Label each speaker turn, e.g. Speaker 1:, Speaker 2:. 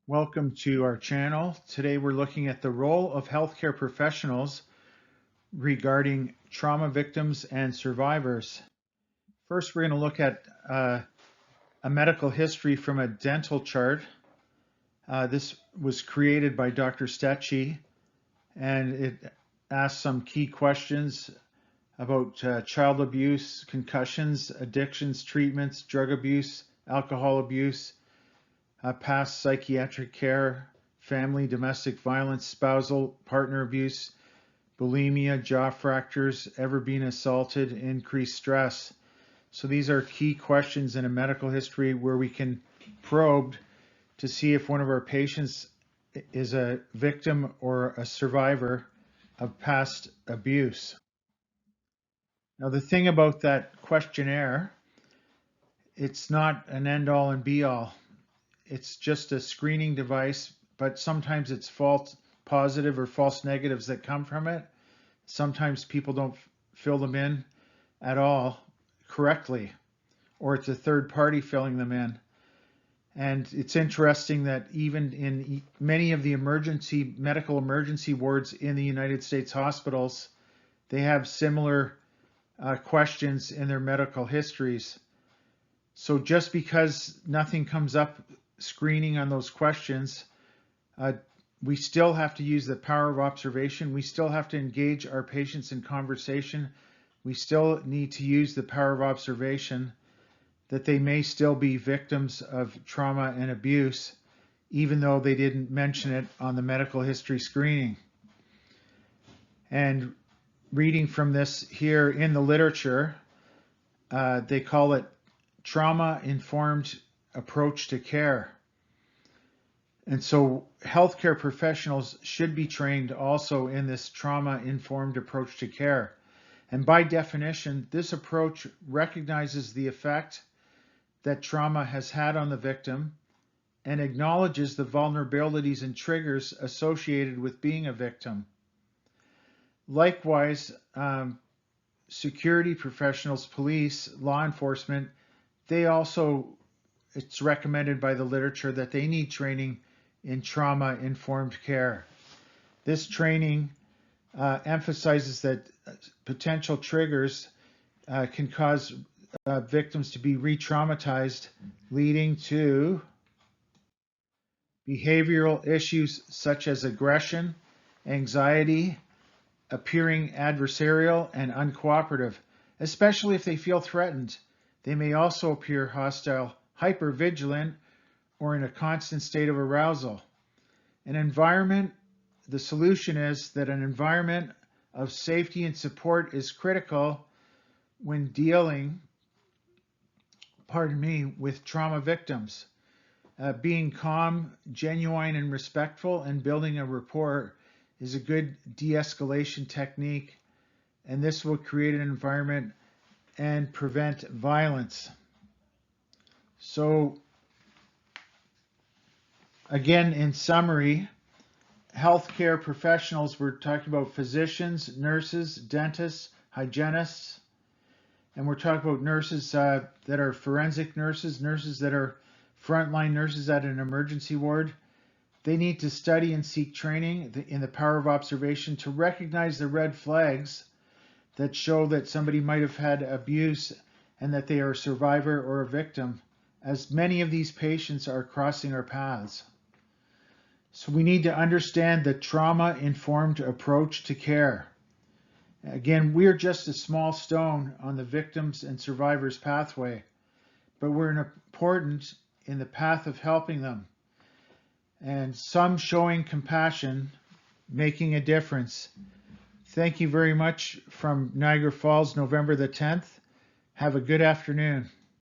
Speaker 1: Welcome to our channel. Today we're looking at the role of healthcare professionals regarding trauma victims and survivors. First, we're going to look at a medical history from a dental chart. This was created by Dr. Stecchi, and it asks some key questions about child abuse, concussions, addictions, treatments, drug abuse, alcohol abuse, past psychiatric care, family, domestic violence, spousal, partner abuse, bulimia, jaw fractures, ever being assaulted, increased stress. So these are key questions in a medical history where we can probe to see if one of our patients is a victim or a survivor of past abuse. Now, the thing about that questionnaire, it's not an end-all and be-all. It's just a screening device, but sometimes it's false positive or false negatives that come from it. Sometimes people don't fill them in at all correctly, or it's a third party filling them in. And it's interesting that even in many of the medical emergency wards in the United States hospitals, they have similar questions in their medical histories. So just because nothing comes up screening on those questions, we still have to use the power of observation. We still have to engage our patients in conversation. We still need to use the power of observation that they may still be victims of trauma and abuse, even though they didn't mention it on the medical history screening. And reading from this here in the literature, they call it trauma-informed approach to care. And so healthcare professionals should be trained also in this trauma-informed approach to care. And by definition, this approach recognizes the effect that trauma has had on the victim and acknowledges the vulnerabilities and triggers associated with being a victim. Likewise, security professionals, police, law enforcement, it's recommended by the literature that they need training in trauma-informed care. This training emphasizes that potential triggers can cause victims to be re-traumatized, leading to behavioral issues such as aggression, anxiety, appearing adversarial and uncooperative, especially if they feel threatened. They may also appear hostile, hypervigilant, or in a constant state of arousal. The solution is that an environment of safety and support is critical when dealing, with trauma victims. Being calm, genuine, and respectful and building a rapport is a good de-escalation technique, and this will create an environment and prevent violence. So, again, in summary, healthcare professionals, we're talking about physicians, nurses, dentists, hygienists, and we're talking about nurses that are forensic nurses, nurses that are frontline nurses at an emergency ward. They need to study and seek training in the power of observation to recognize the red flags that show that somebody might have had abuse and that they are a survivor or a victim, as many of these patients are crossing our paths. So we need to understand the trauma-informed approach to care. Again, we're just a small stone on the victims and survivors pathway, but we're important in the path of helping them. And some showing compassion, making a difference. Thank you very much from Niagara Falls, November the 10th. Have a good afternoon.